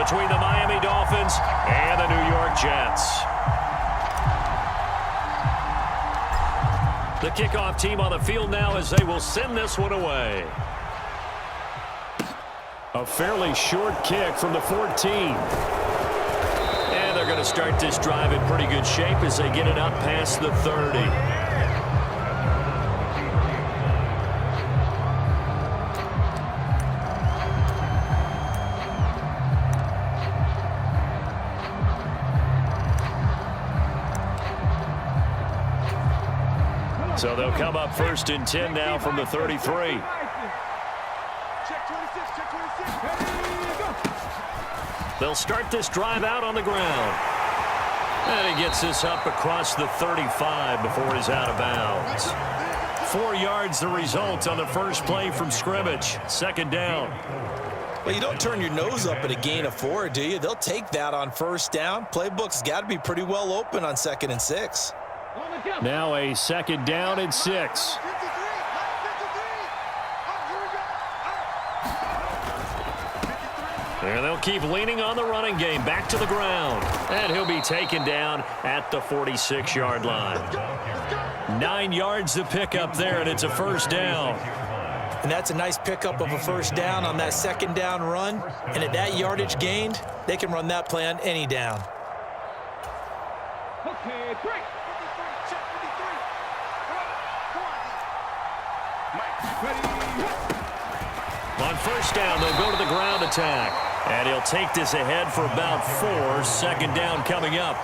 between the Miami Dolphins and the New York Jets. The kickoff team on the field now as they will send this one away. A fairly short kick from the 14. And they're going to start this drive in pretty good shape as they get it up past the 30. So they'll come up 1st and 10 now from the 33. They'll start this drive out on the ground. And he gets this up across the 35 before he's out of bounds. 4 yards the result on the first play from scrimmage. 2nd down. Well, you don't turn your nose up at a gain of 4, do you? They'll take that on 1st down. Playbook's got to be pretty well open on 2nd and 6. Now a 2nd down and 6. And they'll keep leaning on the running game. Back to the ground. And he'll be taken down at the 46-yard line. 9 yards to pick up there, and it's a 1st down. And that's a nice pickup of a 1st down on that 2nd down run. And at that yardage gained, they can run that play on any down. Okay, break. On 1st down, they'll go to the ground attack. And he'll take this ahead for about 4. 2nd down coming up.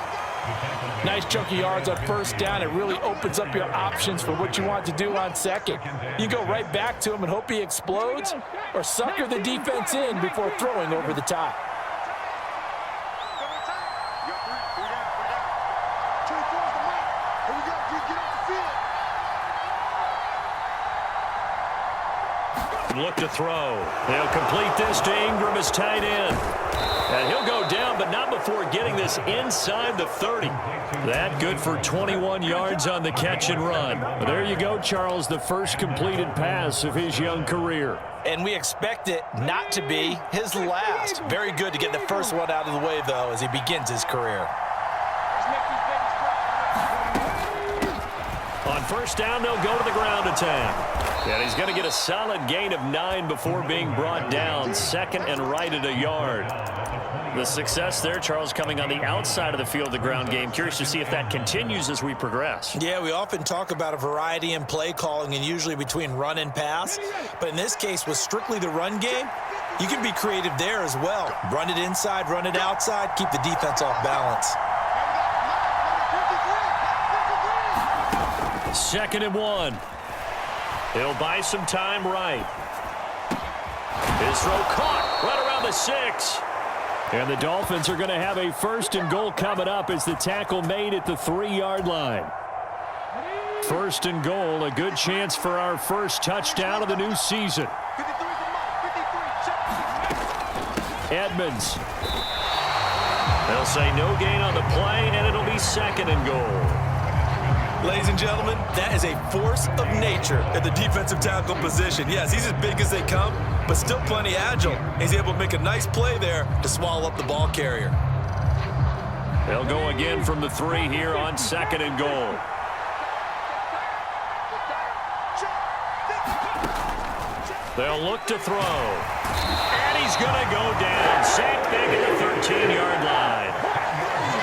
Nice chunk of yards on 1st down. It really opens up your options for what you want to do on 2nd. You go right back to him and hope he explodes, or sucker the defense in before throwing over the top. Look to throw. They'll complete this to Ingram as tight end. And he'll go down, but not before getting this inside the 30. That good for 21 yards on the catch and run. Well, there you go, Charles, the first completed pass of his young career. And we expect it not to be his last. Very good to get the first one out of the way, though, as he begins his career. On 1st down, they'll go to the ground attack. And he's going to get a solid gain of 9 before being brought down. 2nd and right at a yard. The success there, Charles, coming on the outside of the field, the ground game. Curious to see if that continues as we progress. Yeah, we often talk about a variety in play calling and usually between run and pass. But in this case, with strictly the run game, you can be creative there as well. Run it inside, run it outside, keep the defense off balance. 2nd and 1. He'll buy some time right. His throw caught right around the 6. And the Dolphins are going to have a 1st and goal coming up as the tackle made at the 3-yard line. 1st and goal, a good chance for our first touchdown of the new season. Edmonds. They'll say no gain on the play, and it'll be 2nd and goal. Ladies and gentlemen, that is a force of nature at the defensive tackle position. Yes, he's as big as they come, but still plenty agile. He's able to make a nice play there to swallow up the ball carrier. They'll go again from the 3 here on 2nd and goal. They'll look to throw. And he's going to go down. Sacked back at the 13-yard line.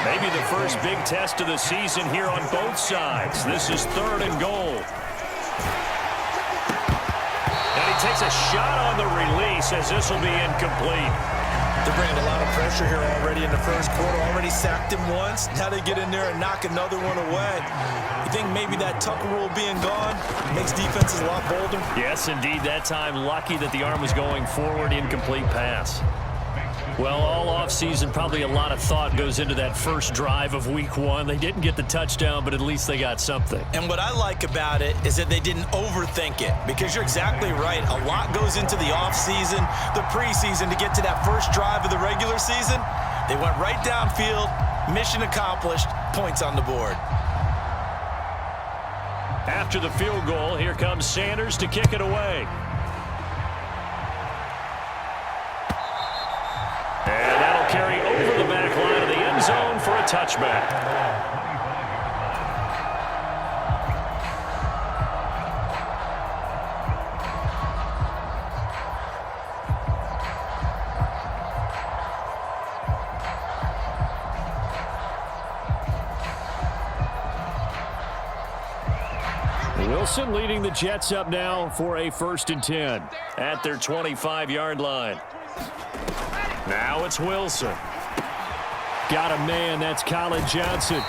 Maybe the first big test of the season here on both sides. This is 3rd and goal. And he takes a shot on the release as this will be incomplete. They're bringing a lot of pressure here already in the first quarter. Already sacked him once. Now they get in there and knock another one away. You think maybe that Tucker rule being gone makes defenses a lot bolder? Yes, indeed. That time, lucky that the arm was going forward. Incomplete pass. Well, all offseason, probably a lot of thought goes into that first drive of week 1. They didn't get the touchdown, but at least they got something. And what I like about it is that they didn't overthink it, because you're exactly right. A lot goes into the offseason, the preseason, to get to that first drive of the regular season. They went right downfield, mission accomplished, points on the board. After the field goal, here comes Sanders to kick it away. touchback. Wilson leading the Jets up now for a 1st and 10 at their 25-yard line. Now it's Wilson. Got a man, that's Colin Johnson.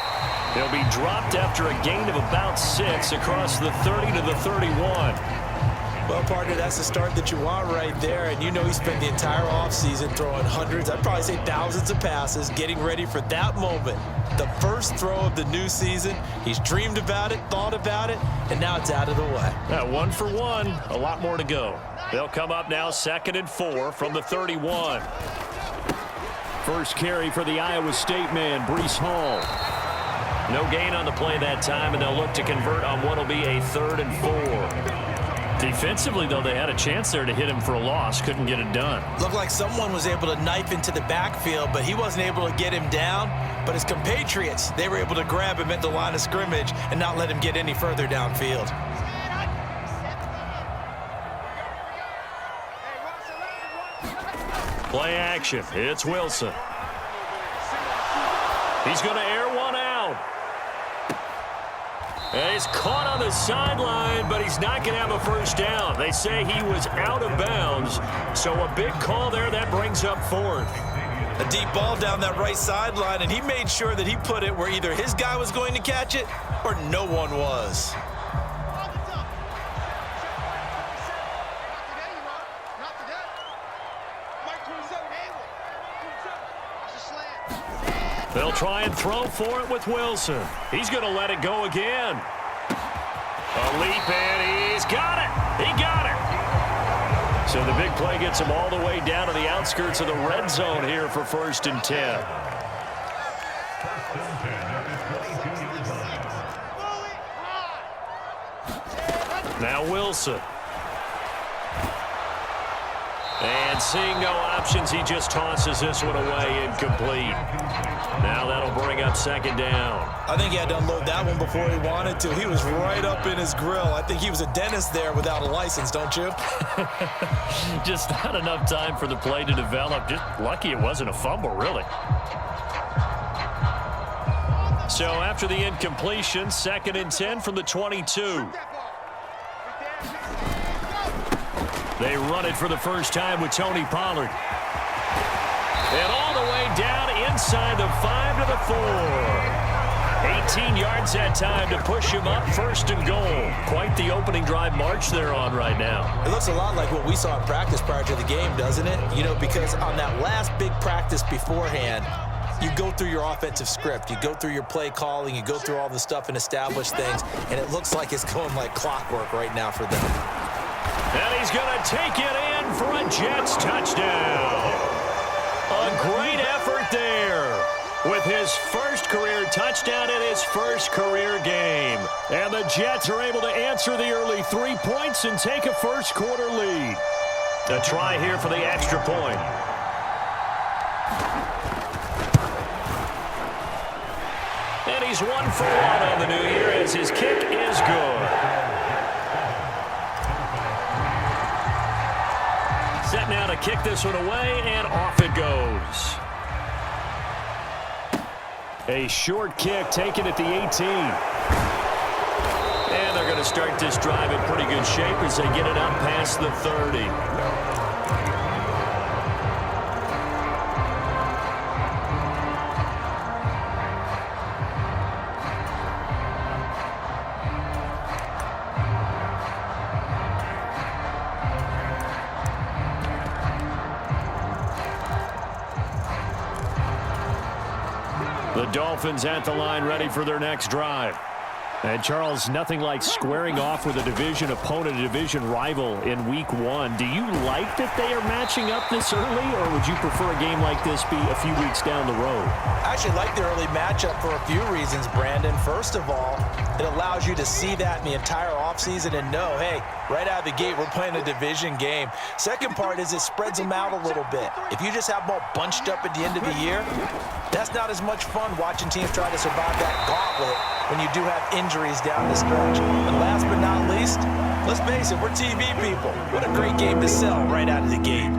He'll be dropped after a gain of about 6 across the 30 to the 31. Well, partner, that's the start that you want right there. And you know he spent the entire offseason throwing hundreds, I'd probably say thousands of passes, getting ready for that moment. The first throw of the new season. He's dreamed about it, thought about it, and now it's out of the way. 1 for 1, a lot more to go. They'll come up now 2nd and 4 from the 31. First carry for the Iowa State man, Breece Hall. No gain on the play that time, and they'll look to convert on what will be a 3rd and 4. Defensively, though, they had a chance there to hit him for a loss. Couldn't get it done. Looked like someone was able to knife into the backfield, but he wasn't able to get him down. But his compatriots, they were able to grab him at the line of scrimmage and not let him get any further downfield. Play action. It's Wilson. He's going to air one out. And he's caught on the sideline, but he's not going to have a first down. They say he was out of bounds, so a big call there that brings up 4th. A deep ball down that right sideline, and he made sure that he put it where either his guy was going to catch it or no one was. They'll try and throw for it with Wilson. He's going to let it go again. A leap, and he's got it. He got it. So the big play gets him all the way down to the outskirts of the red zone here for 1st and 10. Now Wilson. And seeing no options, he just tosses this one away, incomplete. Now that'll bring up 2nd down. I think he had to unload that one before he wanted to. He was right up in his grill. I think he was a dentist there without a license, don't you? Just not enough time for the play to develop. Just lucky it wasn't a fumble, really. So after the incompletion, 2nd and 10 from the 22. They run it for the first time with Tony Pollard. And all the way down inside the 5 to the 4. 18 yards that time to push him up 1st and goal. Quite the opening drive march they're on right now. It looks a lot like what we saw in practice prior to the game, doesn't it? You know, because on that last big practice beforehand, you go through your offensive script. You go through your play calling. You go through all the stuff and establish things. And it looks like it's going like clockwork right now for them. And he's going to take it in for a Jets touchdown. A great effort there with his first career touchdown in his first career game. And the Jets are able to answer the early 3 points and take a first quarter lead. A try here for the extra point. And he's 1 for 1 on the new year as his kick is good. Set now to kick this one away, and off it goes. A short kick taken at the 18. And they're going to start this drive in pretty good shape as they get it up past the 30. The Dolphins at the line ready for their next drive. And, Charles, nothing like squaring off with a division opponent, a division rival in Week 1. Do you like that they are matching up this early, or would you prefer a game like this be a few weeks down the road? I actually like the early matchup for a few reasons, Brandon. First of all, it allows you to see that in the entire offseason and know, hey, right out of the gate, we're playing a division game. Second part is it spreads them out a little bit. If you just have them all bunched up at the end of the year, that's not as much fun watching teams try to survive that gauntlet when you do have injuries down the stretch. And last but not least, let's face it, we're TV people. What a great game to sell right out of the gate.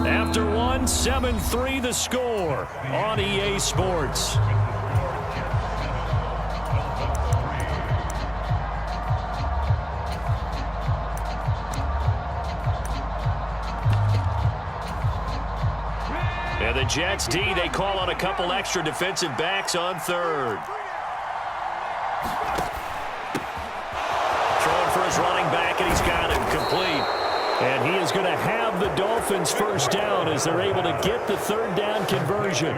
After one, 7-3 the score on EA Sports. And the Jets D, they call on a couple extra defensive backs on third. Throwing for his running back, and he's got him complete. And he is going to have the Dolphins first down as they're able to get the third down conversion.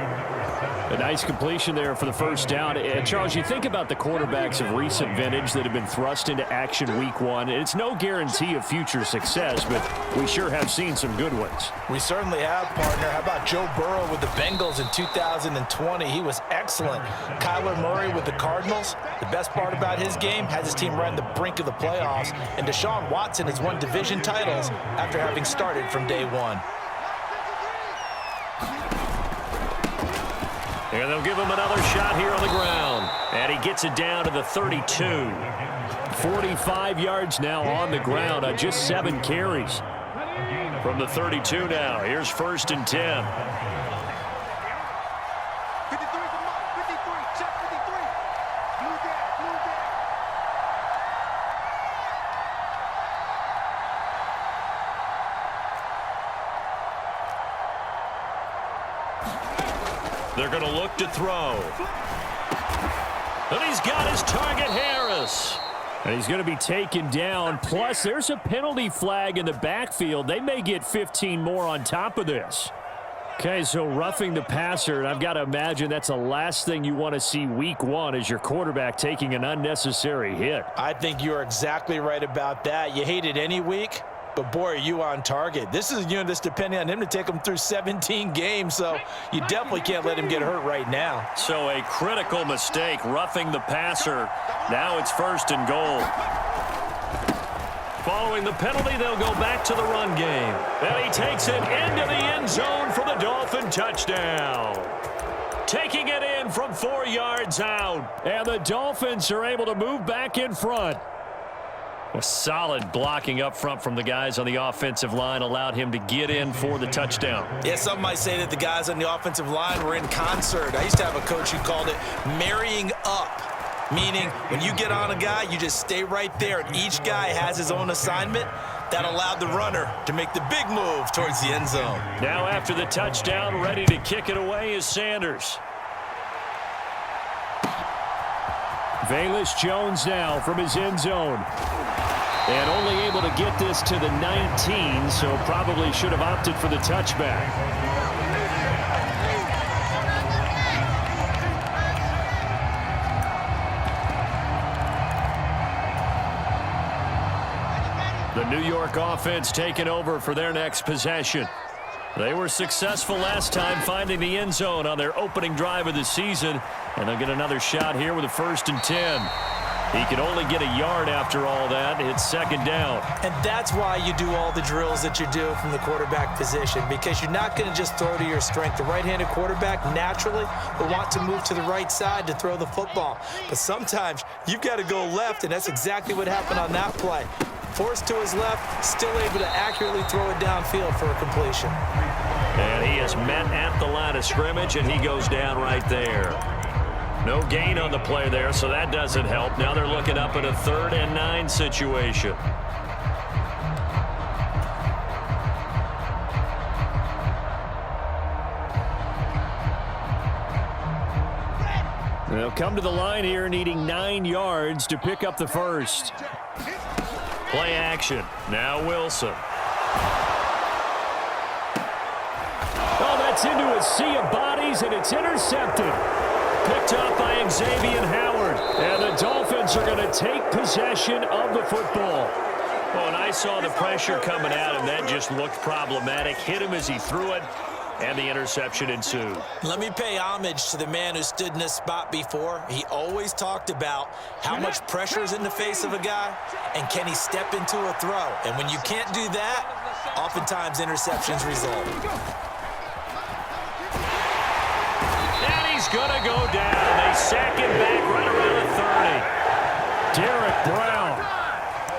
A nice completion there for the first down. And Charles, you think about the quarterbacks of recent vintage that have been thrust into action Week 1. It's no guarantee of future success, but we sure have seen some good ones. We certainly have, partner. How about Joe Burrow with the Bengals in 2020? He was excellent. Kyler Murray with the Cardinals. The best part about his game has his team right on the brink of the playoffs. And Deshaun Watson has won division titles after having started from day one. And they'll give him another shot here on the ground. And he gets it down to the 32. 45 yards now on the ground on just 7 carries. From the 32 now. Here's 1st and 10. They're going to look to throw. And he's got his target, Harris. And he's going to be taken down. Plus, there's a penalty flag in the backfield. They may get 15 more on top of this. Okay, so roughing the passer, and I've got to imagine that's the last thing you want to see Week 1 as your quarterback taking an unnecessary hit. I think you're exactly right about that. You hate it any week, but boy, are you on target. This is a unit that's depending on him to take him through 17 games, so you definitely can't let him get hurt right now. So a critical mistake, roughing the passer. Now it's 1st and goal. Following the penalty, they'll go back to the run game. And he takes it into the end zone for the Dolphin touchdown. Taking it in from 4 yards out. And the Dolphins are able to move back in front. A solid blocking up front from the guys on the offensive line allowed him to get in for the touchdown. Yeah, some might say that the guys on the offensive line were in concert. I used to have a coach who called it marrying up, meaning when you get on a guy, you just stay right there, and each guy has his own assignment. That allowed the runner to make the big move towards the end zone. Now after the touchdown, ready to kick it away is Sanders. Velus Jones now from his end zone. And only able to get this to the 19, so probably should have opted for the touchback. The New York offense taking over for their next possession. They were successful last time finding the end zone on their opening drive of the season, and they'll get another shot here with a 1st and 10. He can only get a yard after all that. It's 2nd down. And that's why you do all the drills that you do from the quarterback position, because you're not going to just throw to your strength. The right-handed quarterback naturally will want to move to the right side to throw the football. But sometimes you've got to go left, and that's exactly what happened on that play. Forced to his left, still able to accurately throw it downfield for a completion. And he is met at the line of scrimmage, and he goes down right there. No gain on the play there, so that doesn't help. Now they're looking up at a 3rd and 9 situation. They'll come to the line here needing 9 yards to pick up the first. Play action. Now Wilson. Oh, that's into a sea of bodies, and it's intercepted. picked up by Xavier Howard. And the Dolphins are going to take possession of the football. Well, and I saw the pressure coming at him. That just looked problematic. Hit him as he threw it, and the interception ensued. Let me pay homage to the man who stood in this spot before. He always talked about how much pressure is in the face of a guy, and can he step into a throw. And when you can't do that, oftentimes interceptions result. And he's going to go down. They sack him back right around the 30. Derek Brown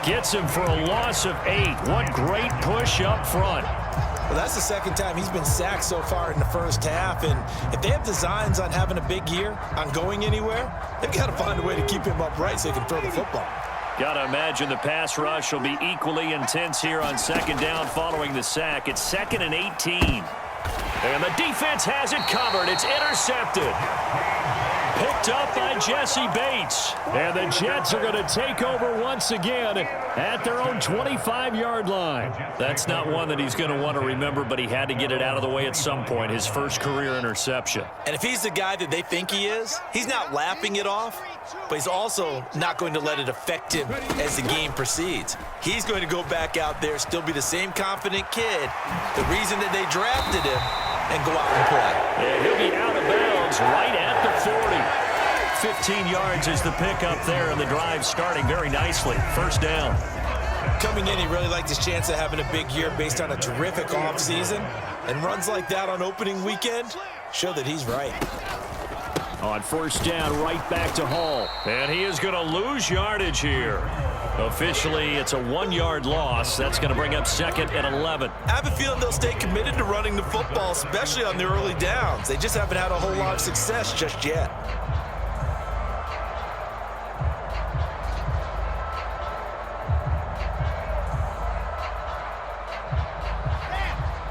gets him for a loss of 8. What great push up front. Well, that's the second time he's been sacked so far in the first half, and if they have designs on having a big year, on going anywhere, they've got to find a way to keep him upright so he can throw the football. Got to imagine the pass rush will be equally intense here on second down following the sack. It's 2nd and 18. And the defense has it covered. It's intercepted. Picked up by Jesse Bates. And the Jets are going to take over once again at their own 25-yard line. That's not one that he's going to want to remember, but he had to get it out of the way at some point, his first career interception. And if he's the guy that they think he is, he's not laughing it off, but he's also not going to let it affect him as the game proceeds. He's going to go back out there, still be the same confident kid, the reason that they drafted him, and go out and play. And he'll be out of bounds right at the 40. 15 yards is the pickup there, and the drive starting very nicely. First down. Coming in, he really liked his chance of having a big year based on a terrific offseason. And runs like that on opening weekend show that he's right. On first down, right back to Hall. And he is going to lose yardage here. Officially, it's a 1-yard loss. That's going to bring up 2nd and 11. I have a feeling they'll stay committed to running the football, especially on the early downs. They just haven't had a whole lot of success just yet.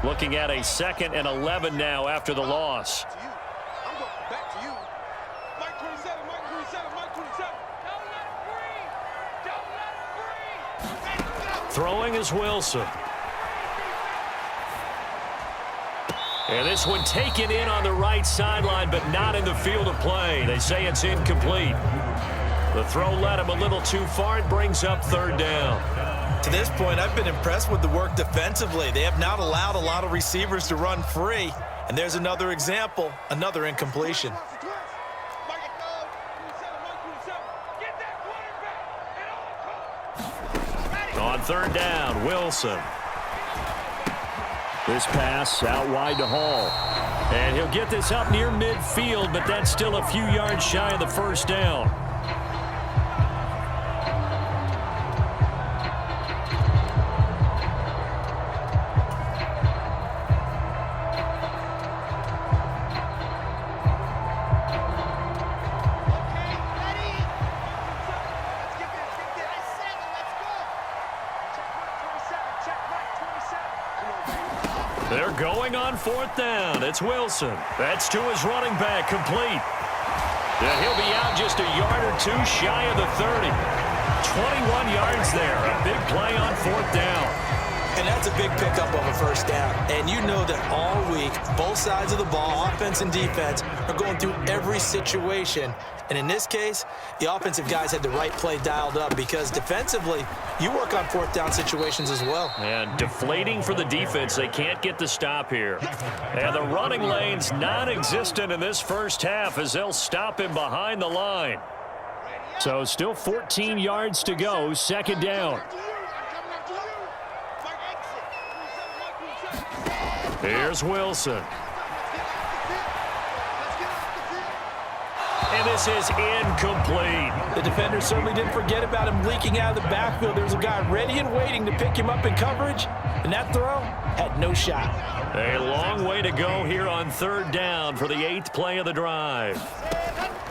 Looking at a 2nd and 11 now after the loss. Back to you. Mike 27, Mike 27, Mike 27. Don't let him breathe. Throwing is Wilson. And this one taken in on the right sideline, but not in the field of play. They say it's incomplete. The throw led him a little too far. It brings up 3rd down. To this point, I've been impressed with the work defensively. They have not allowed a lot of receivers to run free. And there's another example, another incompletion. On 3rd down, Wilson. This pass out wide to Hall. And he'll get this up near midfield, but that's still a few yards shy of the first down. They're going on 4th down. It's Wilson. That's to his running back, complete. And he'll be out just a yard or two shy of the 30. 21 yards there. A big play on 4th down. And that's a big pickup of a first down. And you know that all week, both sides of the ball, offense and defense, are going through every situation. And in this case, the offensive guys had the right play dialed up because defensively, you work on 4th down situations as well. And deflating for the defense. They can't get the stop here. And the running lane's non-existent in this first half as they'll stop him behind the line. So still 14 yards to go, 2nd down. Here's Wilson. And this is incomplete. The defender certainly didn't forget about him leaking out of the backfield. There's a guy ready and waiting to pick him up in coverage, and that throw had no shot. A long way to go here on 3rd down for the 8th play of the drive.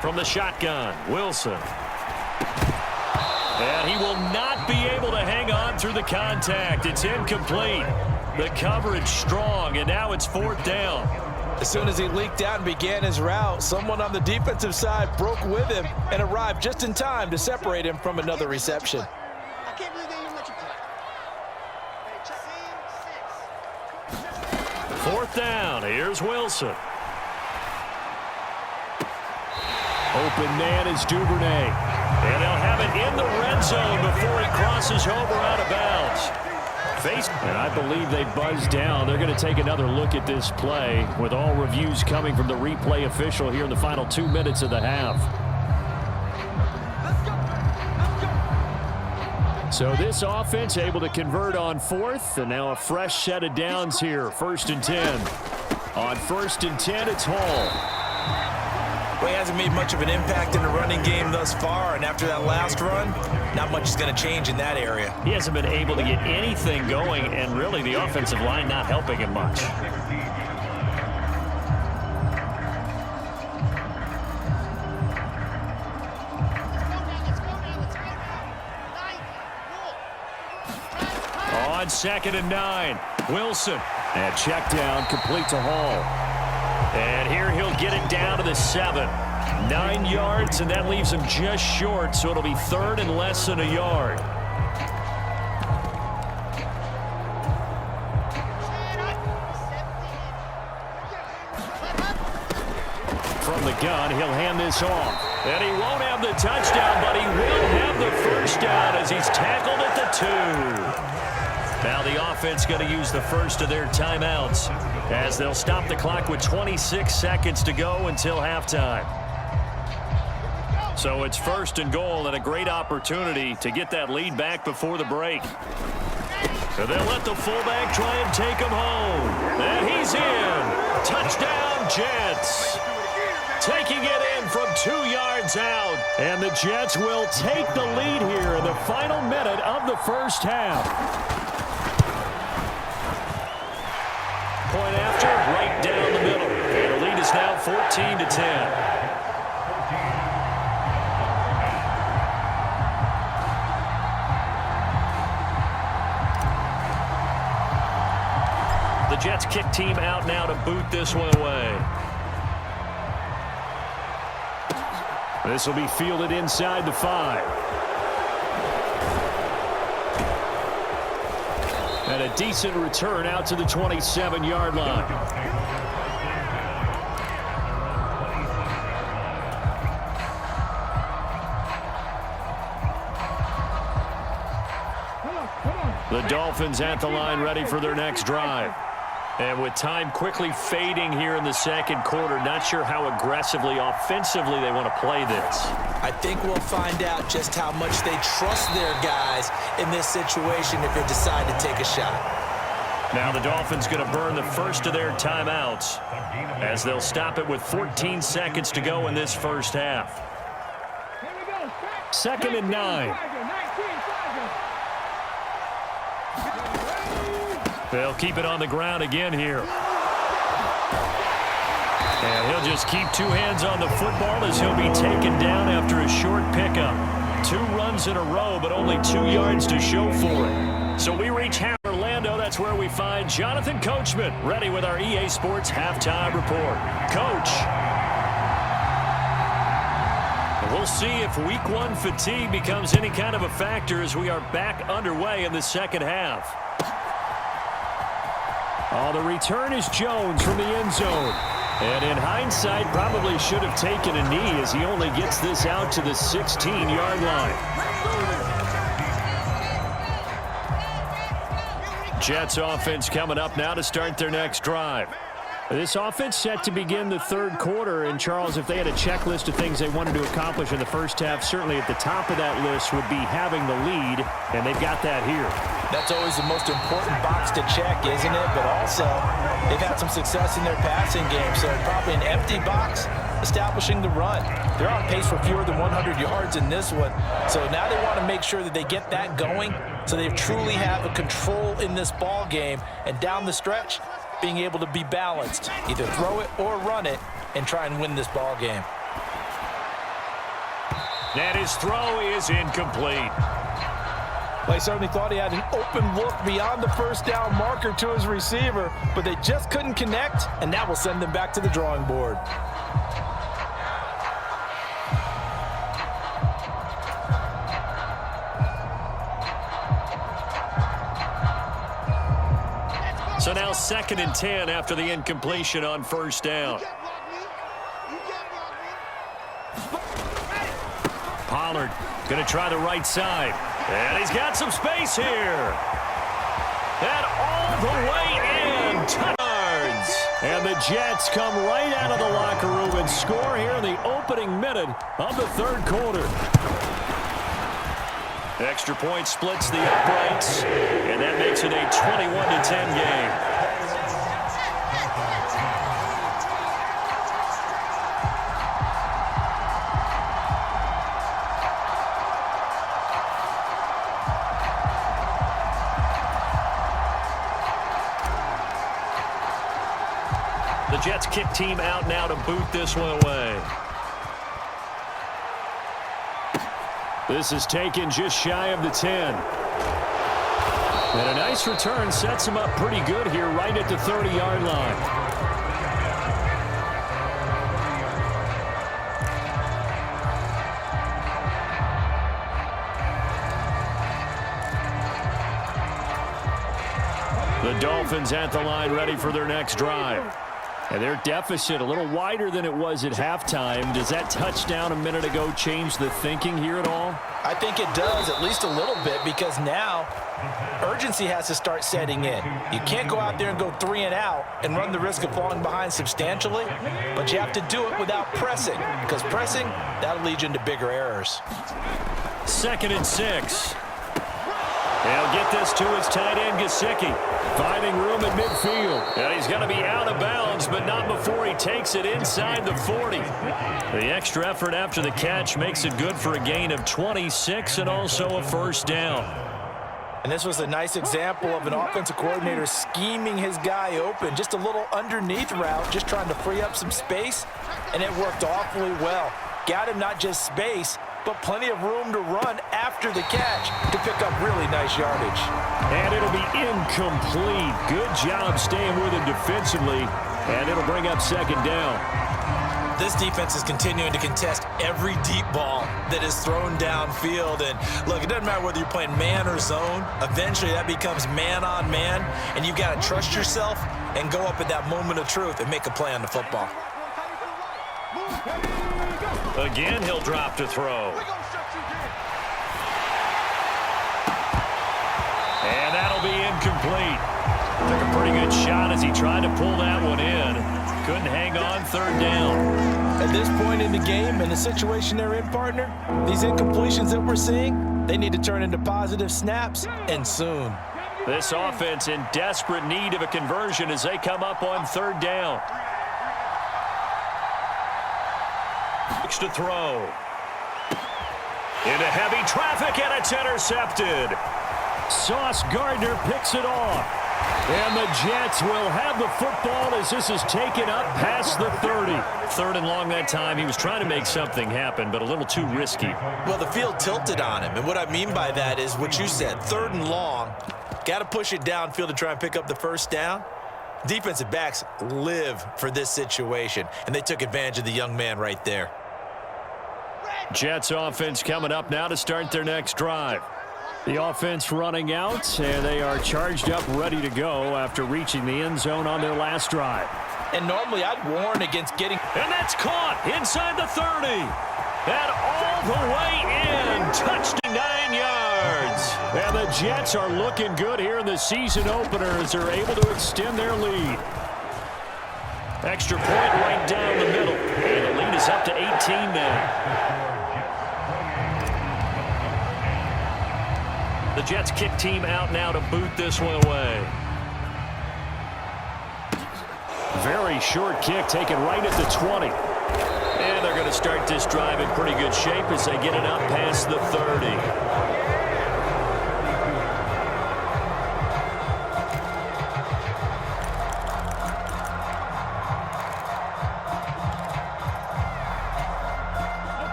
From the shotgun, Wilson. And he will not be able to hang on through the contact. It's incomplete. The coverage strong, and now it's 4th down. As soon as he leaked out and began his route, someone on the defensive side broke with him and arrived just in time to separate him from another reception. I can't believe they even let you play. 4th down. Here's Wilson. Open man is Duvernay. And they'll have it in the red zone before he crosses over out of bounds. And I believe they buzzed down. They're going to take another look at this play with all reviews coming from the replay official here in the final 2 minutes of the half. So this offense able to convert on 4th, and now a fresh set of downs here. 1st and 10. On 1st and 10, it's Hall. Well, he hasn't made much of an impact in the running game thus far, and after that last run, not much is going to change in that area. He hasn't been able to get anything going, and really the offensive line not helping him much. On 2nd and 9, Wilson. And check down, complete to Hall. And here he'll get it down to the 7. 9 yards, and that leaves him just short, so it'll be 3rd and less than a yard. From the gun, he'll hand this off. And he won't have the touchdown, but he will have the first down as he's tackled at the 2. Now the offense going to use the first of their timeouts as they'll stop the clock with 26 seconds to go until halftime. So it's 1st and goal and a great opportunity to get that lead back before the break. So they'll let the fullback try and take him home. And he's in. Touchdown, Jets. Taking it in from 2 yards out. And the Jets will take the lead here in the final minute of the first half. Point after, right down the middle. And the lead is now 14-10. The Jets kick team out now to boot this one away. This will be fielded inside the 5. And a decent return out to the 27-yard line. The Dolphins at the line ready for their next drive. And with time quickly fading here in the second quarter, not sure how aggressively, offensively they want to play this. I think we'll find out just how much they trust their guys in this situation if they decide to take a shot. Now the Dolphins going to burn the first of their timeouts as they'll stop it with 14 seconds to go in this first half. 2nd and 9. They'll keep it on the ground again here. And he'll just keep 2 hands on the football as he'll be taken down after a short pickup. 2 runs in a row, but only 2 yards to show for it. So we reach Orlando. That's where we find Jonathan Coachman, ready with our EA Sports halftime report. Coach. We'll see if week 1 fatigue becomes any kind of a factor as we are back underway in the second half. Oh, the return is Jones from the end zone. And in hindsight, probably should have taken a knee as he only gets this out to the 16-yard line. Jets offense coming up now to start their next drive. This offense set to begin the third quarter. And, Charles, if they had a checklist of things they wanted to accomplish in the first half, certainly at the top of that list would be having the lead, and they've got that here. That's always the most important box to check, isn't it? But also, they've had some success in their passing game, so probably an empty box establishing the run. They're on pace for fewer than 100 yards in this one, so now they want to make sure that they get that going so they truly have a control in this ball game, and down the stretch, being able to be balanced, either throw it or run it, and try and win this ball game. And his throw is incomplete. Well, he certainly thought he had an open look beyond the first down marker to his receiver, but they just couldn't connect, and that will send them back to the drawing board. So now 2nd and 10 after the incompletion on first down. Pollard going to try the right side. And he's got some space here. And all the way in. Touchdowns. And the Jets come right out of the locker room and score here in the opening minute of the third quarter. Extra point splits the uprights, and that makes it a 21-10 game. The Jets kick team out now to boot this one away. This is taken just shy of the 10. And a nice return sets him up pretty good here right at the 30-yard line. The Dolphins at the line ready for their next drive. And their deficit a little wider than it was at halftime. Does that touchdown a minute ago change the thinking here at all? I think it does, at least a little bit, because now urgency has to start setting in. You can't go out there and go 3 and out and run the risk of falling behind substantially, but you have to do it without pressing, because pressing, that'll lead you into bigger errors. 2nd and 6. He'll get this to his tight end, Gesicki. Finding room at midfield. And he's going to be out of bounds, but not before he takes it inside the 40. The extra effort after the catch makes it good for a gain of 26 and also a first down. And this was a nice example of an offensive coordinator scheming his guy open. Just a little underneath route, just trying to free up some space, and it worked awfully well. Got him not just space, but plenty of room to run after the catch to pick up really nice yardage. And it'll be incomplete. Good job staying with him defensively, and it'll bring up 2nd down. This defense is continuing to contest every deep ball that is thrown downfield. And look, it doesn't matter whether you're playing man or zone. Eventually that becomes man on man, and you've got to trust yourself and go up at that moment of truth and make a play on the football. Again, he'll drop to throw. And that'll be incomplete. Took a pretty good shot as he tried to pull that one in. Couldn't hang on, 3rd down. At this point in the game and the situation they're in, partner, these incompletions that we're seeing, they need to turn into positive snaps, and soon. This offense in desperate need of a conversion as they come up on 3rd down. To throw. Into heavy traffic, and it's intercepted. Sauce Gardner picks it off. And the Jets will have the football as this is taken up past the 30. 3rd and long that time. He was trying to make something happen, but a little too risky. Well, the field tilted on him, and what I mean by that is what you said, 3rd and long. Got to push it downfield to try and pick up the first down. Defensive backs live for this situation, and they took advantage of the young man right there. Jets offense coming up now to start their next drive. The offense running out, and they are charged up, ready to go after reaching the end zone on their last drive. And normally I'd warn against getting... And that's caught inside the 30. And all the way in. Touchdown, 9 yards. And the Jets are looking good here in the season opener as they're able to extend their lead. Extra point right down the middle. And the lead is up to 18 now. The Jets kick team out now to boot this one away. Very short kick taken right at the 20. And they're going to start this drive in pretty good shape as they get it up past the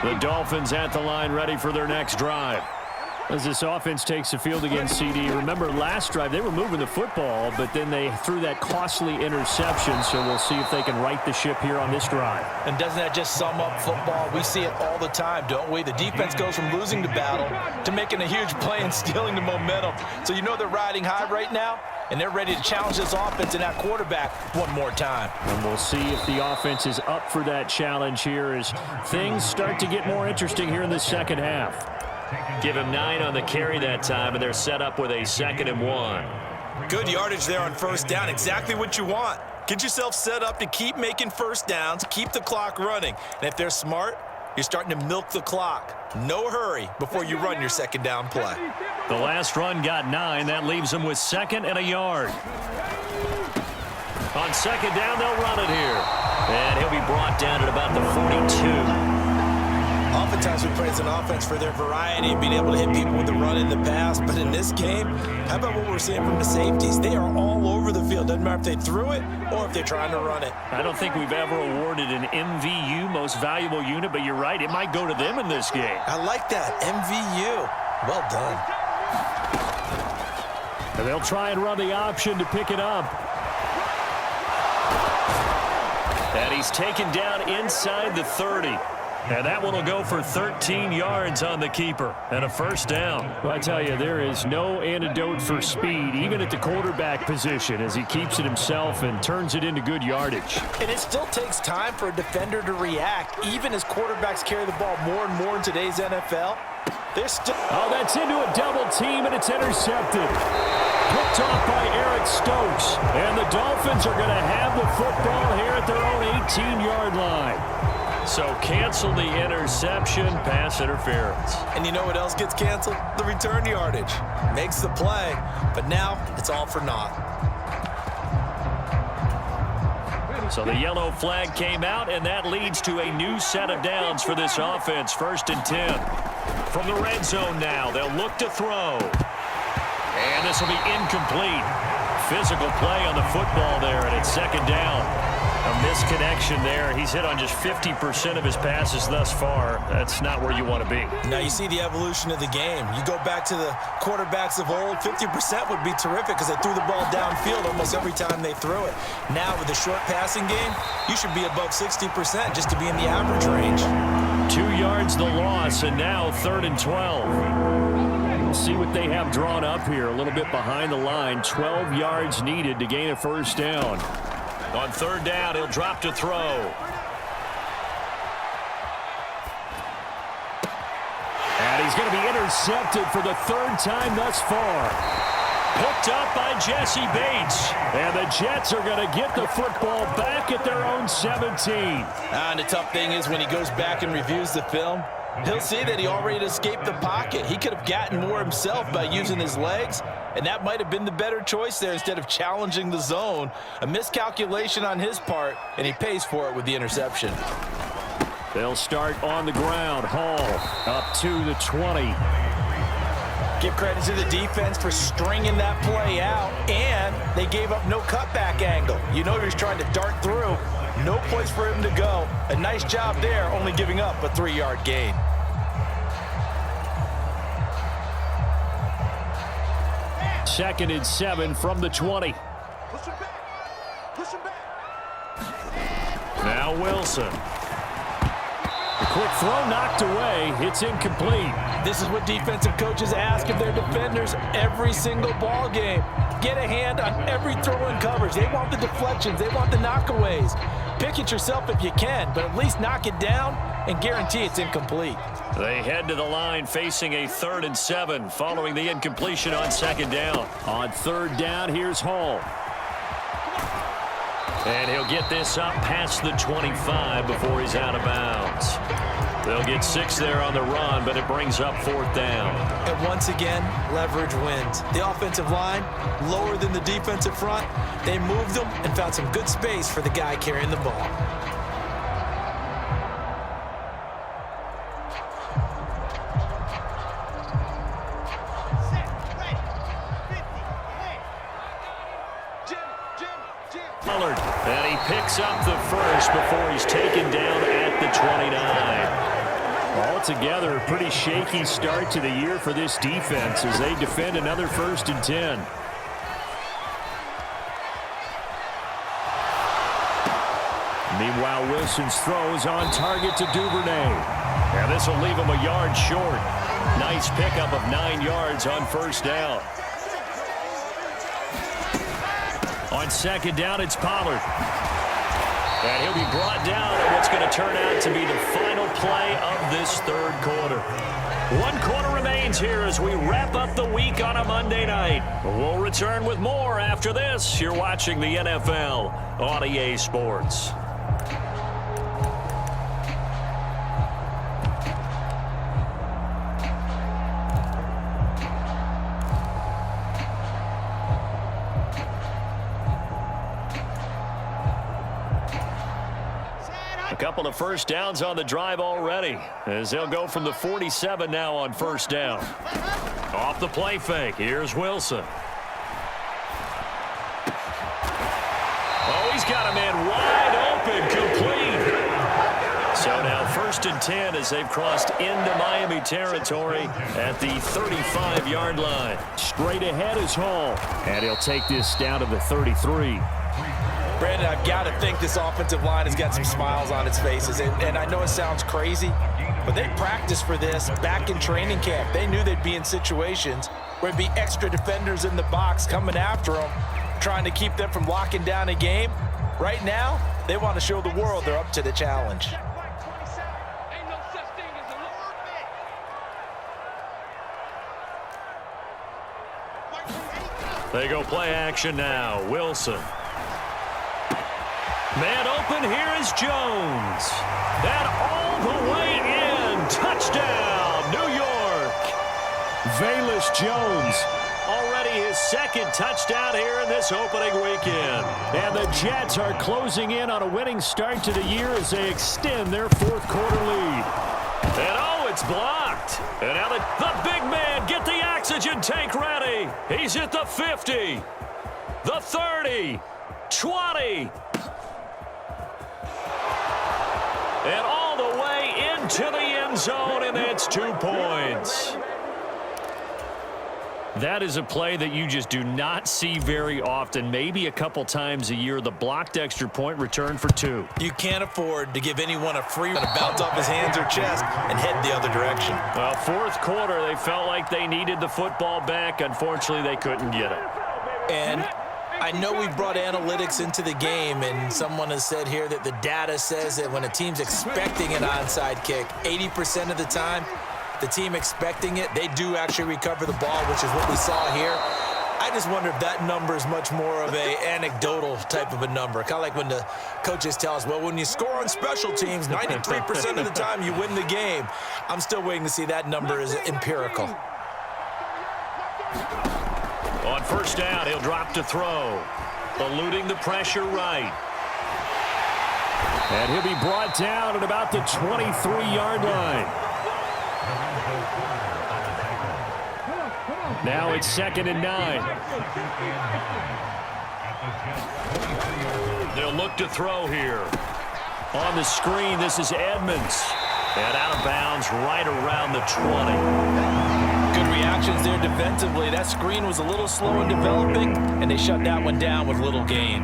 30. The Dolphins at the line ready for their next drive. As this offense takes the field against CD, remember last drive they were moving the football, but then they threw that costly interception, so we'll see if they can right the ship here on this drive. And doesn't that just sum up football? We see it all the time, don't we? The defense goes from losing the battle to making a huge play and stealing the momentum. So you know they're riding high right now, and they're ready to challenge this offense and that quarterback one more time. And we'll see if the offense is up for that challenge here as things start to get more interesting here in the second half. Give him 9 on the carry that time, and they're set up with a 2nd and 1. Good yardage there on first down. Exactly what you want. Get yourself set up to keep making first downs, keep the clock running. And if they're smart, you're starting to milk the clock. No hurry before you run your second down play. The last run got 9. That leaves them with 2nd and a yard. On 2nd down, they'll run it here. And he'll be brought down at about the 42. Oftentimes we praise an offense for their variety and being able to hit people with the run in the pass. But in this game, how about what we're seeing from the safeties? They are all over the field. Doesn't matter if they threw it or if they're trying to run it. I don't think we've ever awarded an MVU, most valuable unit, but you're right, it might go to them in this game. I like that, MVU. Well done. And they'll try and run the option to pick it up. And he's taken down inside the 30. And that one will go for 13 yards on the keeper and a first down. Well, I tell you, there is no antidote for speed, even at the quarterback position, as he keeps it himself and turns it into good yardage. And it still takes time for a defender to react, even as quarterbacks carry the ball more and more in today's NFL. They're still... Oh, that's into a double team, and it's intercepted. Picked off by Eric Stokes. And the Dolphins are going to have the football here at their own 18-yard line. So cancel the interception, pass interference. And you know what else gets canceled? The return yardage. Makes the play, but now it's all for naught. So the yellow flag came out, and that leads to a new set of downs for this offense. 1st and 10. From the red zone now, they'll look to throw. And this will be incomplete. Physical play on the football there, and it's 2nd down. A misconnection there. He's hit on just 50% of his passes thus far. That's not where you want to be. Now you see the evolution of the game. You go back to the quarterbacks of old, 50% would be terrific because they threw the ball downfield almost every time they threw it. Now with the short passing game, you should be above 60% just to be in the average range. 2 yards the loss, and now 3rd and 12. We'll see what they have drawn up here. A little bit behind the line. 12 yards needed to gain a first down. On 3rd down, he'll drop to throw. And he's going to be intercepted for the 3rd time thus far. Picked up by Jesse Bates. And the Jets are going to get the football back at their own 17. And the tough thing is when he goes back and reviews the film, he'll see that he already escaped the pocket. He could have gotten more himself by using his legs, and that might have been the better choice there instead of challenging the zone. A miscalculation on his part, and he pays for it with the interception. They'll start on the ground. Hall up to the 20. Give credit to the defense for stringing that play out, and they gave up no cutback angle. You know he was trying to dart through. No place for him to go. A nice job there, only giving up a 3-yard gain. Second and 7 from the 20. Push him back. Push him back. Now Wilson. A quick throw knocked away. It's incomplete. This is what defensive coaches ask of their defenders every single ball game. Get a hand on every throw in coverage. They want the deflections. They want the knockaways. Pick it yourself if you can, but at least knock it down and guarantee it's incomplete. They head to the line facing a 3rd and 7 following the incompletion on 2nd down. On 3rd down, here's Hall. And he'll get this up past the 25 before he's out of bounds. They'll get 6 there on the run, but it brings up 4th down. And once again, leverage wins. The offensive line, lower than the defensive front. They moved them and found some good space for the guy carrying the ball. And he picks up the first before he's taken down at the 29. Altogether, a pretty shaky start to the year for this defense as they defend another 1st and 10. Meanwhile, Wilson's throw is on target to Duvernay. And this will leave him a yard short. Nice pickup of 9 yards on 1st down. On second down, it's Pollard. And he'll be brought down in what's going to turn out to be the final play of this third quarter. 1 quarter remains here as we wrap up the week on a Monday night. We'll return with more after this. You're watching the NFL on EA Sports. A couple of first downs on the drive already as they'll go from the 47 now on first down. Off the play fake. Here's Wilson. Oh, he's got a man wide open, complete. So now first and 10 as they've crossed into Miami territory at the 35-yard line. Straight ahead is Hall, and he'll take this down to the 33. Brandon, I've got to think this offensive line has got some smiles on its faces. And I know it sounds crazy, but they practiced for this back in training camp. They knew they'd be in situations where there'd be extra defenders in the box coming after them, trying to keep them from locking down a game. Right now, they want to show the world they're up to the challenge. They go play action now. Wilson. Man open, here is Jones. That all the way in. Touchdown, New York. Velus Jones. Already his second touchdown here in this opening weekend. And the Jets are closing in on a winning start to the year as they extend their fourth quarter lead. And oh, it's blocked. And now the big man, get the oxygen tank ready. He's at the 50, the 30, 20. And all the way into the end zone, and it's 2 points. That is a play that you just do not see very often. Maybe a couple times a year, the blocked extra point return for 2. You can't afford to give anyone a free one to bounce off his hands or chest and head the other direction. Well, fourth quarter, they felt like they needed the football back. Unfortunately, they couldn't get it. And I know we brought analytics into the game, and someone has said here that the data says that when a team's expecting an onside kick, 80% of the time, the team expecting it, they do actually recover the ball, which is what we saw here. I just wonder if that number is much more of an anecdotal type of a number. Kind of like when the coaches tell us, well, when you score on special teams, 93% of the time you win the game. I'm still waiting to see that number is empirical. On first down, he'll drop to throw. Eluding the pressure right. And he'll be brought down at about the 23-yard line. Now it's 2nd and 9. They'll look to throw here. On the screen, this is Edmonds. And out of bounds right around the 20. Good reactions there defensively. That screen was a little slow in developing, and they shut that one down with little gain.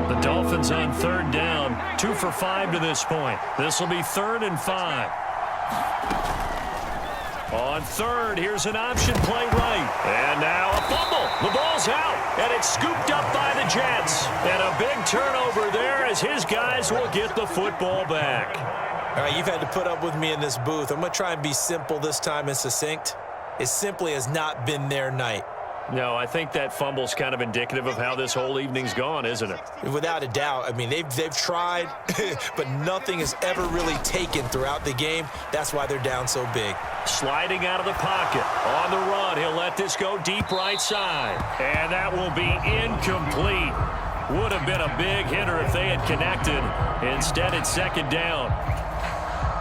The Dolphins on third down, 2 for 5 to this point. This will be 3rd and 5. On third, here's an option play right. And now a fumble. The ball's out, and it's scooped up by the Jets. And a big turnover there as his guys will get the football back. All right, you've had to put up with me in this booth. I'm going to try and be simple this time and succinct. It simply has not been their night. No, I think that fumble's kind of indicative of how this whole evening's gone, isn't it? Without a doubt. I mean, they've tried, but nothing is ever really taken throughout the game. That's why they're down so big. Sliding out of the pocket. On the run, he'll let this go deep right side. And that will be incomplete. Would have been a big hitter if they had connected. Instead, it's 2nd down.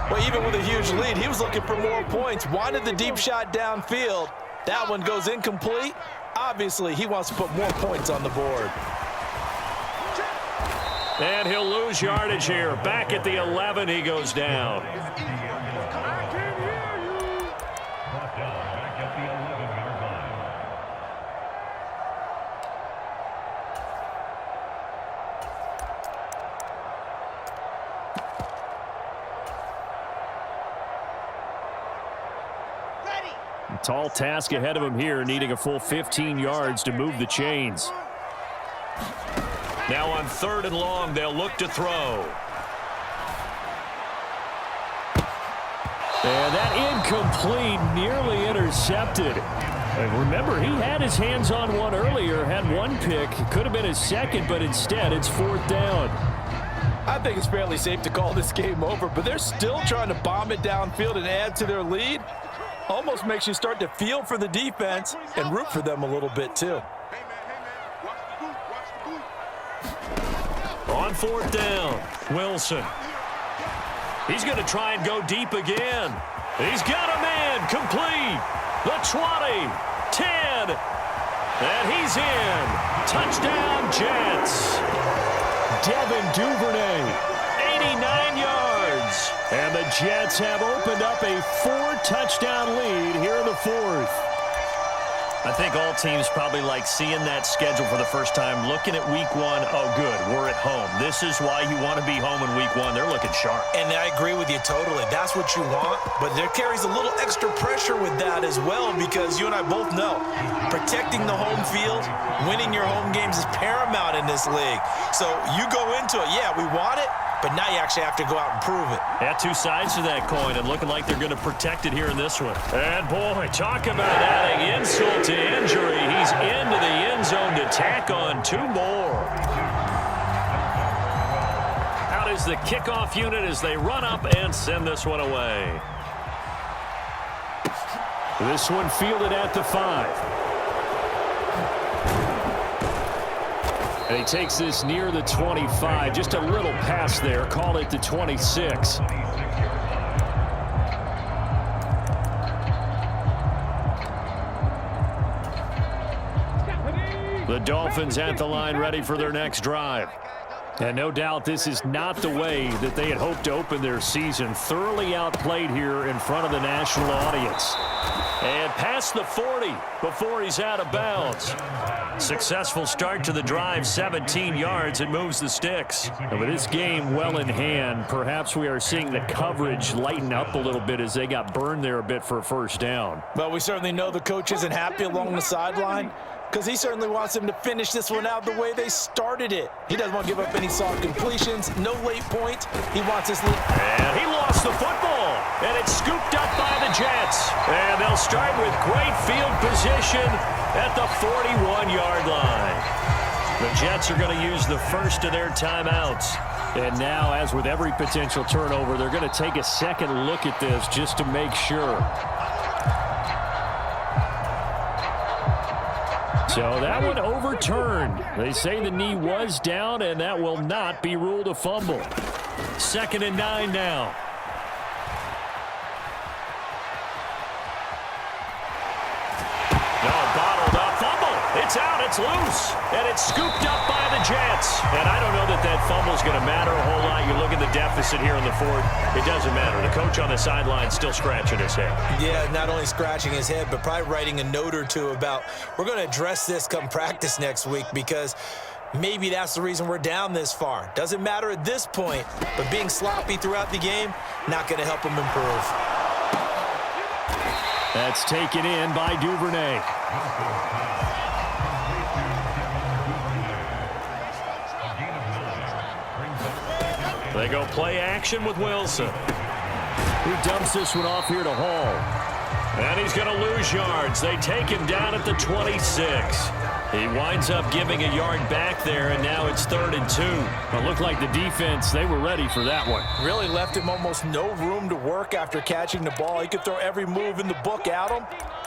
Well, even with a huge lead, he was looking for more points. Wanted the deep shot downfield. That one goes incomplete. Obviously, he wants to put more points on the board. And he'll lose yardage here. Back at the 11, he goes down. Tall task ahead of him here, needing a full 15 yards to move the chains. Now on 3rd and long, they'll look to throw. And that incomplete, nearly intercepted. And remember, he had his hands on one earlier, had one pick. Could have been his second, but instead it's 4th down. I think it's fairly safe to call this game over, but they're still trying to bomb it downfield and add to their lead. Almost makes you start to feel for the defense and root for them a little bit too. On 4th down, Wilson. He's going to try and go deep again. He's got a man complete. The 20, 10, and he's in. Touchdown, Jets. Devin Duvernay, 89 yards. And the Jets have opened up a 4-touchdown lead here in the 4th. I think all teams probably like seeing that schedule for the first time, looking at week 1. Oh, good, we're at home. This is why you want to be home in week 1. They're looking sharp. And I agree with you totally. That's what you want. But there carries a little extra pressure with that as well, because you and I both know protecting the home field, winning your home games is paramount in this league. So you go into it, yeah, we want it, but now you actually have to go out and prove it. Yeah, 2 sides to that coin, and looking like they're going to protect it here in this one. And, boy, talk about adding insult to injury. He's into the end zone to tack on 2 more. Out is the kickoff unit as they run up and send this one away. This one fielded at the 5. And he takes this near the 25. Just a little pass there. Call it the 26. The Dolphins at the line ready for their next drive. And no doubt this is not the way that they had hoped to open their season. Thoroughly outplayed here in front of the national audience. And past the 40 before he's out of bounds. Successful start to the drive, 17 yards. It moves the sticks. And with this game well in hand, perhaps we are seeing the coverage lighten up a little bit as they got burned there a bit for a 1st down. Well, we certainly know the coach isn't happy along the sideline, because he certainly wants them to finish this one out the way they started it. He doesn't want to give up any soft completions, no late points. He wants this lead. And he lost the football, and it's scooped up by the Jets. And they'll start with great field position at the 41-yard line. The Jets are going to use the first of their timeouts. And now, as with every potential turnover, they're going to take a second look at this just to make sure. So that one overturned. They say the knee was down, and that will not be ruled a fumble. 2nd and 9 now. Bottled up fumble. It's out. It's loose. And it's scooped up by the Jets. And I don't know that that fumble is going to matter a whole lot. You look at the deficit here in the 4th. It doesn't matter. The coach on the sideline still scratching his head. Yeah, not only scratching his head, but probably writing a note or two about, we're going to address this come practice next week, because maybe that's the reason we're down this far. Doesn't matter at this point, but being sloppy throughout the game, not going to help him improve. That's taken in by Duvernay. They go play action with Wilson. He dumps this one off here to Hall. And he's going to lose yards. They take him down at the 26. He winds up giving a yard back there, and now it's 3rd and 2. It looked like the defense, they were ready for that one. Really left him almost no room to work after catching the ball. He could throw every move in the book at him.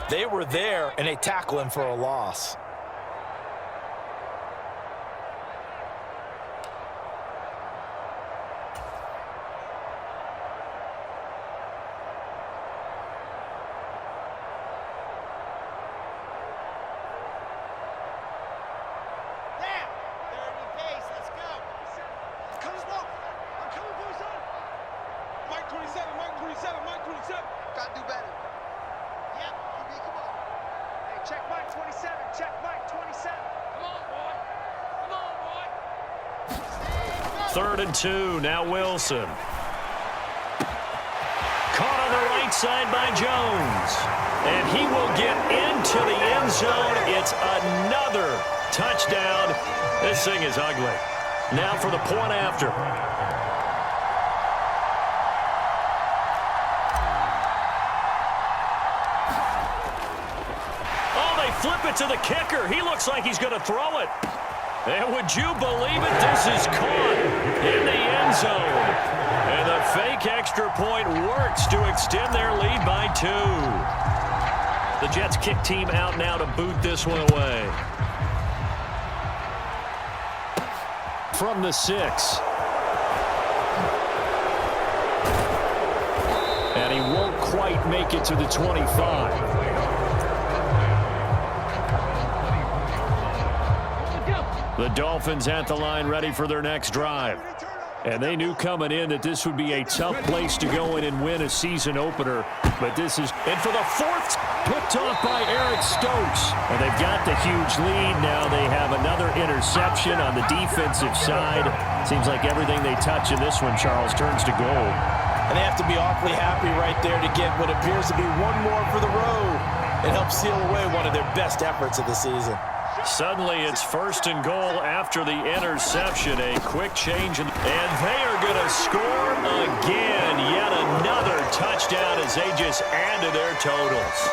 They were there, and they tackle him for a loss. Third and 2, now Wilson. Caught on the right side by Jones. And he will get into the end zone. It's another touchdown. This thing is ugly. Now for the point after. Oh, they flip it to the kicker. He looks like he's going to throw it. And would you believe it? This is caught in the end zone. And the fake extra point works to extend their lead by 2. The Jets kick team out now to boot this one away. From the 6. And he won't quite make it to the 25. The Dolphins at the line ready for their next drive. And they knew coming in that this would be a tough place to go in and win a season opener. But this is, and for the 4th, picked off by Eric Stokes. And they've got the huge lead. Now they have another interception on the defensive side. Seems like everything they touch in this one, Charles, turns to gold. And they have to be awfully happy right there to get what appears to be one more for the road. It helps seal away one of their best efforts of the season. Suddenly it's 1st and goal after the interception. A quick change, and they are going to score again. Yet another touchdown as they just add to their totals.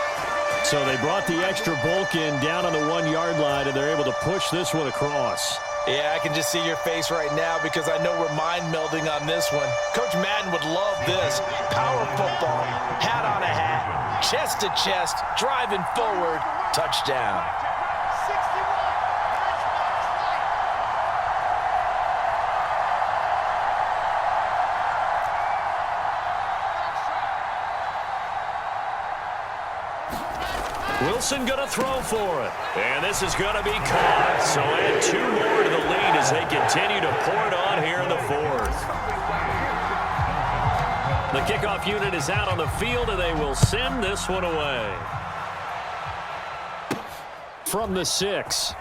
So they brought the extra bulk in down on the 1-yard line, and they're able to push this one across. Yeah, I can just see your face right now because I know we're mind-melding on this one. Coach Madden would love this. Power football, hat on a hat, chest to chest, driving forward, touchdown. Wilson going to throw for it. And this is going to be caught. So add 2 more to the lead as they continue to pour it on here in the 4th. The kickoff unit is out on the field, and they will send this one away. From the 6.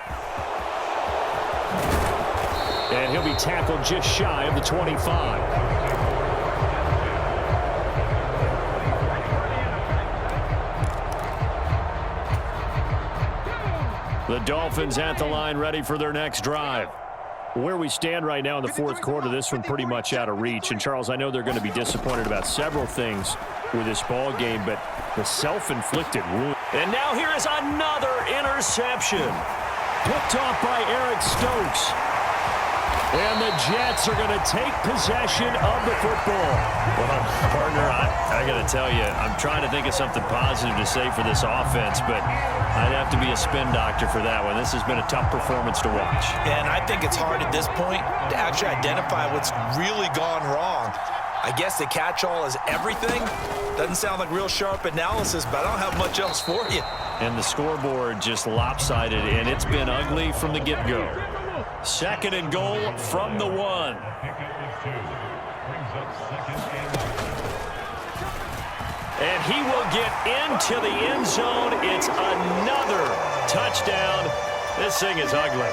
And he'll be tackled just shy of the 25. The Dolphins at the line ready for their next drive. Where we stand right now in the 4th quarter, this one pretty much out of reach. And, Charles, I know they're going to be disappointed about several things with this ball game, but the self-inflicted wound. And now here is another interception. Picked off by Eric Stokes. And the Jets are going to take possession of the football. Well, partner, I got to tell you, I'm trying to think of something positive to say for this offense, but I'd have to be a spin doctor for that one. This has been a tough performance to watch. And I think it's hard at this point to actually identify what's really gone wrong. I guess the catch-all is everything. Doesn't sound like real sharp analysis, but I don't have much else for you. And the scoreboard just lopsided, and it's been ugly from the get-go. 2nd and goal from the 1. And he will get into the end zone. It's another touchdown. This thing is ugly.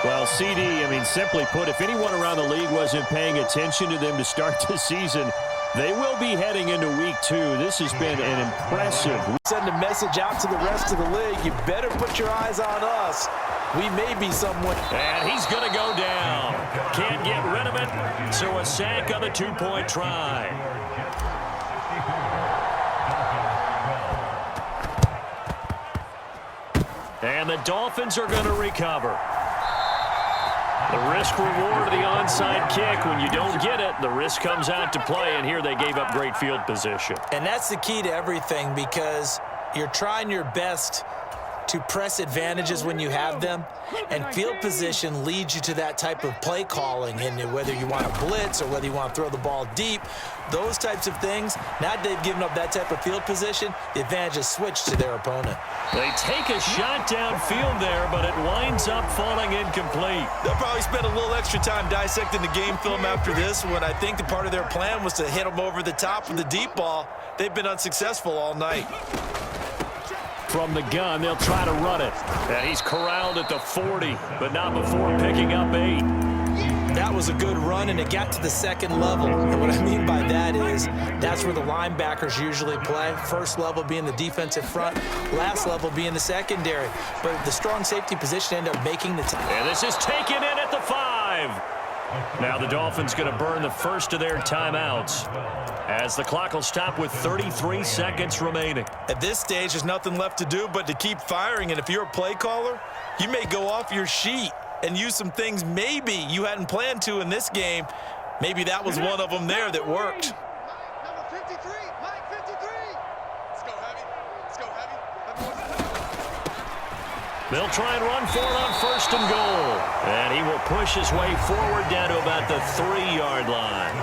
Well, CD, I mean, simply put, if anyone around the league wasn't paying attention to them to start the season, they will be heading into week 2. This has been an impressive. Send a message out to the rest of the league. You better put your eyes on us. We may be someone. And he's going to go down. Can't get rid of it. So a sack on the 2-point try. And the Dolphins are going to recover. The risk-reward of the onside kick. When you don't get it, the risk comes out to play, and here they gave up great field position. And that's the key to everything, because you're trying your best to press advantages when you have them, and field position leads you to that type of play calling. And whether you want to blitz or whether you want to throw the ball deep, those types of things, now that they've given up that type of field position, the advantage is switched to their opponent. They take a shot downfield there, but it winds up falling incomplete. They'll probably spend a little extra time dissecting the game film after this one. I think the part of their plan was to hit them over the top with the deep ball. They've been unsuccessful all night. From the gun, they'll try to run it. And he's corraled at the 40, but not before picking up 8. That was a good run, and it got to the 2nd level. And what I mean by that is that's where the linebackers usually play. First level being the defensive front, last level being the secondary. But the strong safety position ended up making the time. And this is taken in at the 5. Now the Dolphins going to burn the first of their timeouts as the clock will stop with 33 seconds remaining. At this stage, there's nothing left to do but to keep firing. And if you're a play caller, you may go off your sheet and use some things maybe you hadn't planned to in this game. Maybe that was one of them there that worked. Number 53, Mike 53. Let's go heavy. Let's go heavy. They'll try and run for it on first and goal. And he will push his way forward down to about the 3-yard line.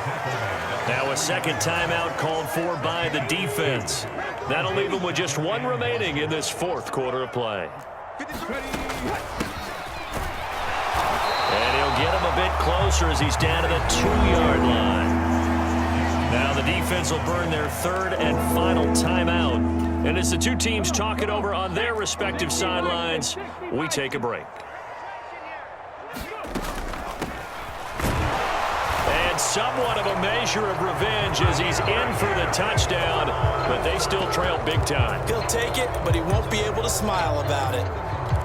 Now a second timeout called for by the defense. That'll leave them with just one remaining in this fourth quarter of play. And he'll get him a bit closer as he's down to the 2-yard line. Now the defense will burn their third and final timeout. And as the two teams talk it over on their respective sidelines, we take a break. And somewhat of a measure of revenge as he's in for the touchdown, but they still trail big time. He'll take it, but he won't be able to smile about it.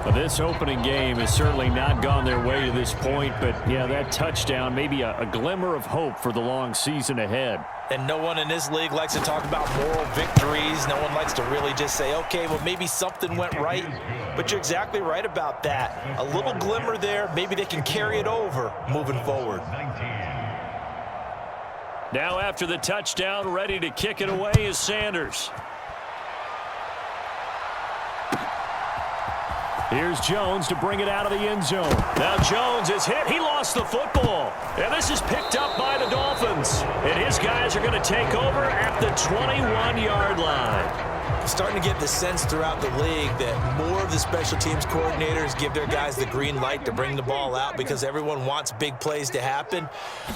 Well, this opening game has certainly not gone their way to this point, but yeah, that touchdown, maybe a glimmer of hope for the long season ahead. And no one in this league likes to talk about moral victories. No one likes to really just say, okay, well, maybe something went right. But you're exactly right about that. A little glimmer there. Maybe they can carry it over moving forward. Now after the touchdown, ready to kick it away is Sanders. Here's Jones to bring it out of the end zone. Now Jones is hit. He lost the football. And this is picked up by the Dolphins. And his guys are going to take over at the 21-yard line. Starting to get the sense throughout the league that more of the special teams coordinators give their guys the green light to bring the ball out because everyone wants big plays to happen.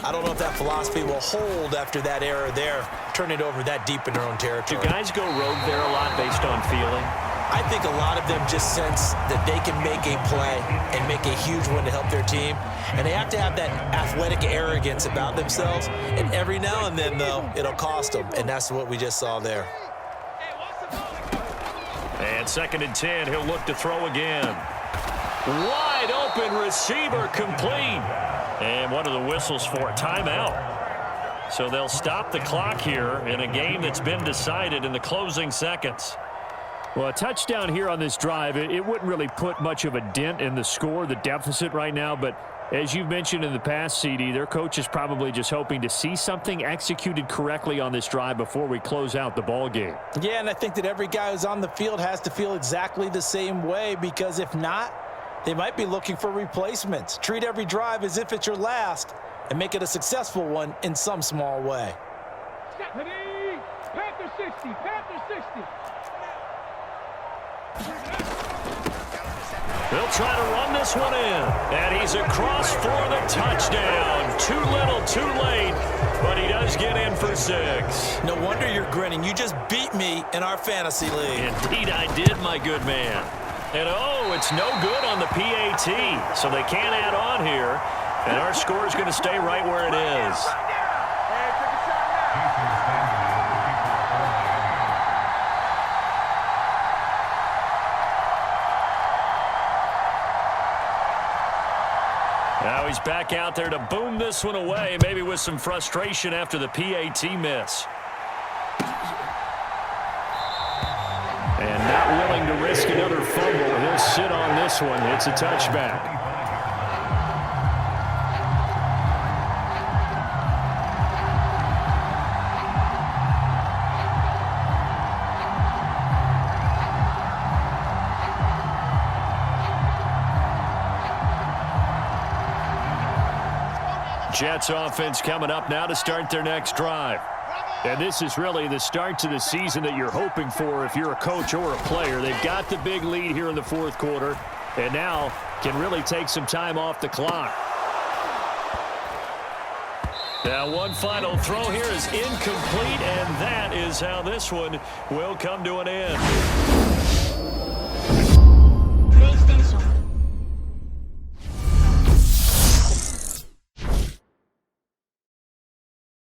I don't know if that philosophy will hold after that error there, turn it over that deep in their own territory. Do guys go rogue there a lot based on feeling? I think a lot of them just sense that they can make a play and make a huge one to help their team. And they have to have that athletic arrogance about themselves. And every now and then, though, it'll cost them. And that's what we just saw there. And 2nd and 10, he'll look to throw again. Wide open receiver complete. And what are the whistles for? Timeout. So they'll stop the clock here in a game that's been decided in the closing seconds. Well, a touchdown here on this drive, it wouldn't really put much of a dent in the score, the deficit right now. But as you've mentioned in the past, CD, their coach is probably just hoping to see something executed correctly on this drive before we close out the ball game. Yeah, and I think that every guy who's on the field has to feel exactly the same way, because if not, they might be looking for replacements. Treat every drive as if it's your last and make it a successful one in some small way. Panther 60, Panther 60. They'll try to run this one in. And he's across for the touchdown. Too little, too late. But he does get in for 6. No wonder you're grinning. You just beat me in our fantasy league. Indeed I did, my good man. And oh, it's no good on the PAT. So they can't add on here. And our score is going to stay right where it is. Now he's back out there to boom this one away, maybe with some frustration after the PAT miss. And not willing to risk another fumble. He'll sit on this one. It's a touchback. Jets offense coming up now to start their next drive. And this is really the start to the season that you're hoping for if you're a coach or a player. They've got the big lead here in the fourth quarter and now can really take some time off the clock. Now one final throw here is incomplete, and that is how this one will come to an end.